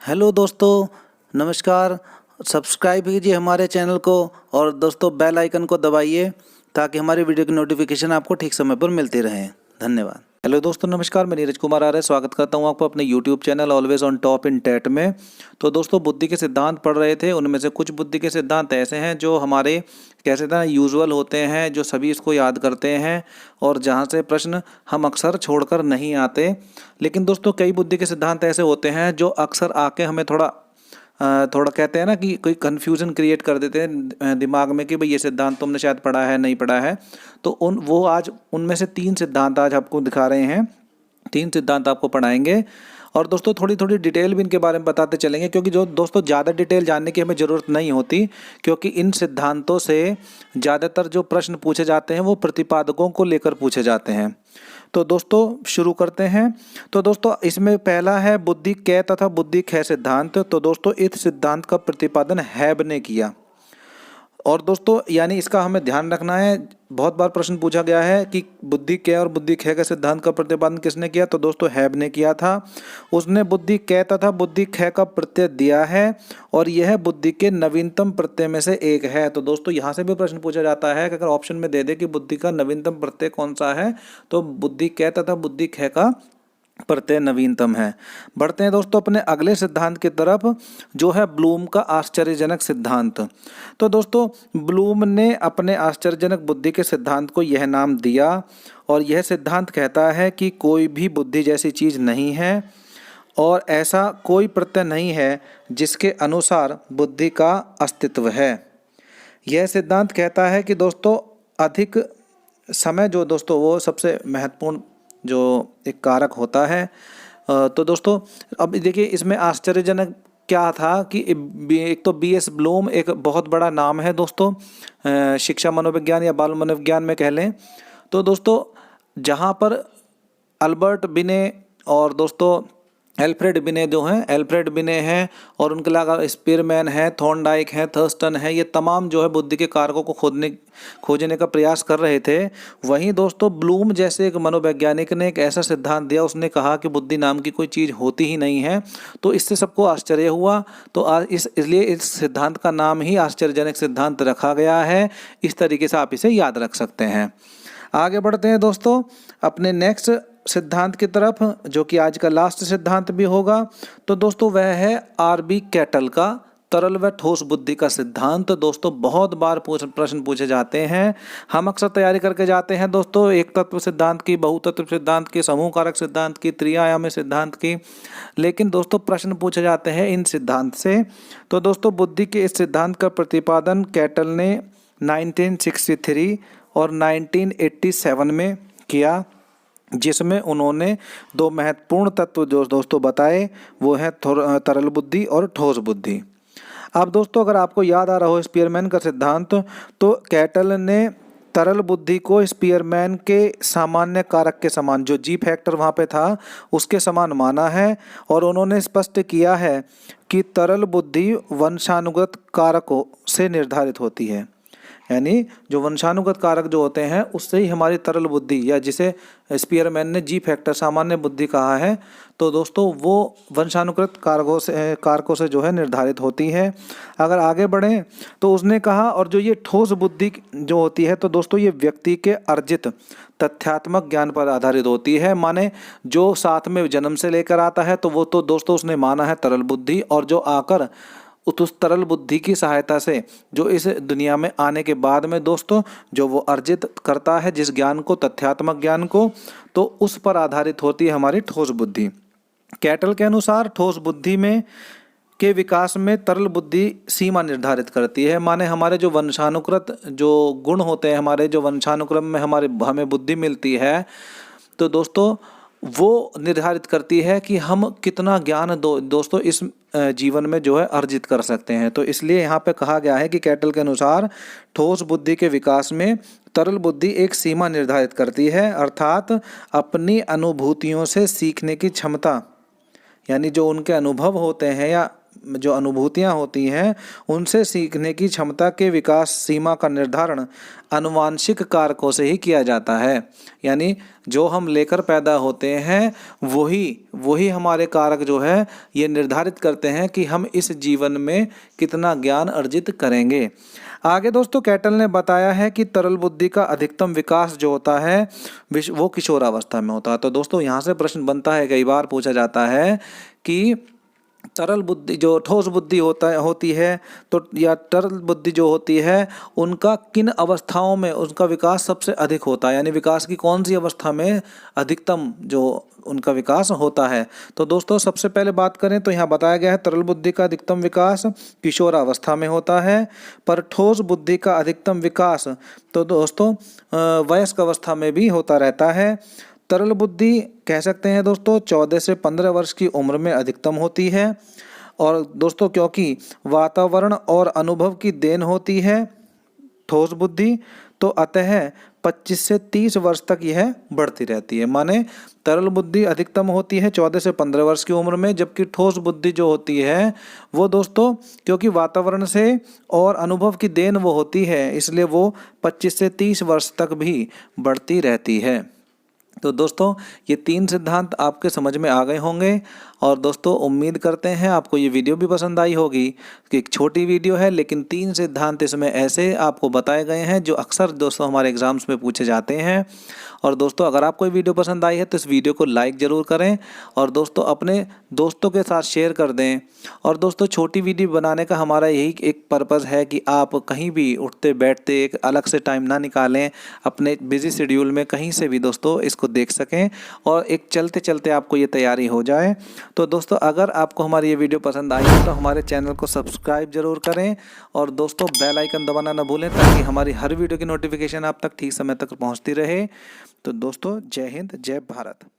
Hello दोस्तों, नमस्कार। Subscribe कीजिए हमारे चैनल को और दोस्तों बेल आइकन को दबाइए ताकि हमारी वीडियो की नोटिफिकेशन आपको ठीक समय पर मिलती रहे। धन्यवाद। हेलो दोस्तों, नमस्कार। मैं नीरज कुमार आर्य स्वागत करता हूं आपको अपने YouTube channel always on top in TET में। तो दोस्तों, बुद्धि के सिद्धांत पढ़ रहे थे। उनमें से कुछ बुद्धि के सिद्धांत ऐसे हैं जो हमारे कैसे तरह यूजुअल होते हैं, जो सभी इसको याद करते हैं और जहां से प्रश्न हम अक्सर छोड़कर नहीं आते। लेकिन दोस्तों, कई बुद्धि के सिद्धांत ऐसे होते हैं जो अक्सर आके हमें थोड़ा कहते हैं ना कि कोई कन्फ्यूज़न क्रिएट कर देते हैं दिमाग में कि भाई ये सिद्धांत तुमने शायद पढ़ा है, नहीं पढ़ा है। तो आज उनमें से 3 सिद्धांत आज आपको दिखा रहे हैं। 3 सिद्धांत आपको पढ़ाएंगे और दोस्तों थोड़ी थोड़ी डिटेल भी इनके बारे में बताते चलेंगे, क्योंकि जो दोस्तों ज़्यादा डिटेल जानने की हमें ज़रूरत नहीं होती, क्योंकि इन सिद्धांतों से ज़्यादातर जो प्रश्न पूछे जाते हैं वो प्रतिपादकों को लेकर पूछे जाते हैं। तो दोस्तों शुरू करते हैं। तो दोस्तों इसमें पहला है बुद्धि कै तथा बुद्धि ख सिद्धांत। तो दोस्तों इस सिद्धांत का प्रतिपादन हैब ने किया। और दोस्तों यानी इसका हमें ध्यान रखना है। बहुत बार प्रश्न पूछा गया है कि बुद्धि कै और बुद्धि ख के सिद्धांत का प्रतिपादन किसने किया। तो दोस्तों हैब ने किया था। उसने बुद्धि कै तथा बुद्धि ख का प्रत्यय दिया है और यह बुद्धि के नवीनतम प्रत्यय में से एक है। तो दोस्तों यहाँ से भी प्रश्न पूछा जाता है कि अगर ऑप्शन में दे दे कि बुद्धि का नवीनतम प्रत्यय कौन सा है, तो बुद्धि कै तथा बुद्धि ख का प्रत्यय नवीनतम है। बढ़ते हैं दोस्तों अपने अगले सिद्धांत की तरफ, जो है ब्लूम का आश्चर्यजनक सिद्धांत। तो दोस्तों ब्लूम ने अपने आश्चर्यजनक बुद्धि के सिद्धांत को यह नाम दिया और यह सिद्धांत कहता है कि कोई भी बुद्धि जैसी चीज़ नहीं है और ऐसा कोई प्रत्यय नहीं है जिसके अनुसार बुद्धि का अस्तित्व है। यह सिद्धांत कहता है कि दोस्तों अधिक समय जो दोस्तों वो सबसे महत्वपूर्ण जो एक कारक होता है। तो दोस्तों अब देखिए इसमें आश्चर्यजनक क्या था कि एक तो बीएस ब्लूम एक बहुत बड़ा नाम है दोस्तों, शिक्षा मनोविज्ञान या बाल मनोविज्ञान में कह लें। तो दोस्तों जहाँ पर अल्बर्ट बिने और दोस्तों एल्फ्रेड बिने जो हैं, एल्फ्रेड बिने हैं और उनके अलावा स्पीरमैन है, थॉर्नडाइक है, थर्स्टन है, ये तमाम जो है बुद्धि के कारकों को खोजने का प्रयास कर रहे थे। वहीं दोस्तों ब्लूम जैसे एक मनोवैज्ञानिक ने एक ऐसा सिद्धांत दिया, उसने कहा कि बुद्धि नाम की कोई चीज़ होती ही नहीं है। तो इससे सबको आश्चर्य हुआ। तो इसलिए इस सिद्धांत का नाम ही आश्चर्यजनक सिद्धांत रखा गया है। इस तरीके से आप इसे याद रख सकते हैं। आगे बढ़ते हैं दोस्तों अपने नेक्स्ट सिद्धांत की तरफ, जो कि आज का लास्ट सिद्धांत भी होगा। तो दोस्तों वह है आरबी कैटल का तरल व ठोस बुद्धि का सिद्धांत। दोस्तों बहुत बार प्रश्न पूछे जाते हैं। हम अक्सर तैयारी करके जाते हैं दोस्तों एक तत्व सिद्धांत की, बहुतत्व सिद्धांत की, समूह कारक सिद्धांत की, त्रिआयामी सिद्धांत की, लेकिन दोस्तों प्रश्न पूछे जाते हैं इन सिद्धांत से। तो दोस्तों बुद्धि के इस सिद्धांत का प्रतिपादन कैटल ने 1963 और 1987 में किया, जिसमें उन्होंने 2 महत्वपूर्ण तत्व जो दोस्तों बताए वो है तरल बुद्धि और ठोस बुद्धि। अब दोस्तों अगर आपको याद आ रहा हो स्पीयरमैन का सिद्धांत, तो कैटल ने तरल बुद्धि को स्पीयरमैन के सामान्य कारक के समान, जो जी फैक्टर वहाँ पे था उसके समान माना है और उन्होंने स्पष्ट किया है कि तरल बुद्धि वंशानुगत कारकों से निर्धारित होती है। यानी जो वंशानुगत कारक जो होते हैं उससे ही हमारी तरल बुद्धि, या जिसे स्पीयरमैन ने जी फैक्टर सामान्य बुद्धि कहा है, तो दोस्तों वो वंशानुगत कारकों से जो है निर्धारित होती है। अगर आगे बढ़ें तो उसने कहा और जो ये ठोस बुद्धि जो होती है, तो दोस्तों ये व्यक्ति के अर्जित तथ्यात्मक ज्ञान पर आधारित होती है। माने जो साथ में जन्म से लेकर आता है तो वो तो दोस्तों उसने माना है तरल बुद्धि, और जो आकर उस तरल बुद्धि की सहायता से जो इस दुनिया में आने के बाद में दोस्तों जो वो अर्जित करता है जिस ज्ञान को, तथ्यात्मक ज्ञान को, तो उस पर आधारित होती है हमारी ठोस बुद्धि। कैटल के अनुसार ठोस बुद्धि में के विकास में तरल बुद्धि सीमा निर्धारित करती है। माने हमारे जो वंशानुक्रत जो गुण होते हैं, हमारे जो वंशानुक्रम में हमें बुद्धि मिलती है, तो दोस्तों वो निर्धारित करती है कि हम कितना ज्ञान दोस्तों इस जीवन में जो है अर्जित कर सकते हैं। तो इसलिए यहाँ पे कहा गया है कि कैटल के अनुसार ठोस बुद्धि के विकास में तरल बुद्धि एक सीमा निर्धारित करती है, अर्थात अपनी अनुभूतियों से सीखने की क्षमता, यानी जो उनके अनुभव होते हैं या जो अनुभूतियाँ होती हैं उनसे सीखने की क्षमता के विकास सीमा का निर्धारण आनुवांशिक कारकों से ही किया जाता है। यानी जो हम लेकर पैदा होते हैं वही हमारे कारक जो है ये निर्धारित करते हैं कि हम इस जीवन में कितना ज्ञान अर्जित करेंगे। आगे दोस्तों कैटल ने बताया है कि तरल बुद्धि का अधिकतम विकास जो होता है वो किशोरावस्था में होता है। तो दोस्तों यहाँ से प्रश्न बनता है, कई बार पूछा जाता है कि तरल बुद्धि जो ठोस बुद्धि होती है तो या तरल बुद्धि जो होती है उनका किन अवस्थाओं में उनका विकास सबसे अधिक होता है, यानी विकास की कौन सी अवस्था में अधिकतम जो उनका विकास होता है। तो दोस्तों सबसे पहले बात करें तो यहाँ बताया गया है तरल बुद्धि का अधिकतम विकास किशोरावस्था में होता है, पर ठोस बुद्धि का अधिकतम विकास तो दोस्तों वयस्क अवस्था में भी होता रहता है। तरल बुद्धि कह सकते हैं दोस्तों 14 से 15 वर्ष की उम्र में अधिकतम होती है। और दोस्तों क्योंकि वातावरण और अनुभव की देन होती है ठोस बुद्धि, तो अतः 25 से 30 वर्ष तक यह बढ़ती रहती है। माने तरल बुद्धि अधिकतम होती है 14 से 15 वर्ष की उम्र में, जबकि ठोस बुद्धि जो होती है वो दोस्तों क्योंकि वातावरण से और अनुभव की देन वो होती है इसलिए वो 25 से 30 वर्ष तक भी बढ़ती रहती है। तो दोस्तों ये 3 सिद्धांत आपके समझ में आ गए होंगे और दोस्तों उम्मीद करते हैं आपको ये वीडियो भी पसंद आई होगी कि एक छोटी वीडियो है लेकिन 3 सिद्धांत इसमें ऐसे आपको बताए गए हैं जो अक्सर दोस्तों हमारे एग्जाम्स में पूछे जाते हैं। और दोस्तों अगर आपको ये वीडियो पसंद आई है तो इस वीडियो को लाइक ज़रूर करें और दोस्तों अपने दोस्तों के साथ शेयर कर दें। और दोस्तों छोटी वीडियो बनाने का हमारा यही एक पर्पज़ है कि आप कहीं भी उठते बैठते एक अलग से टाइम ना निकालें, अपने बिजी शेड्यूल में कहीं से भी दोस्तों इसको देख सकें और एक चलते चलते आपको ये तैयारी हो जाए। तो दोस्तों अगर आपको हमारी ये वीडियो पसंद आई है तो हमारे चैनल को सब्सक्राइब जरूर करें और दोस्तों बेल आइकन दबाना ना भूलें ताकि हमारी हर वीडियो की नोटिफिकेशन आप तक ठीक समय तक पहुंचती रहे। तो दोस्तों जय हिंद जय भारत।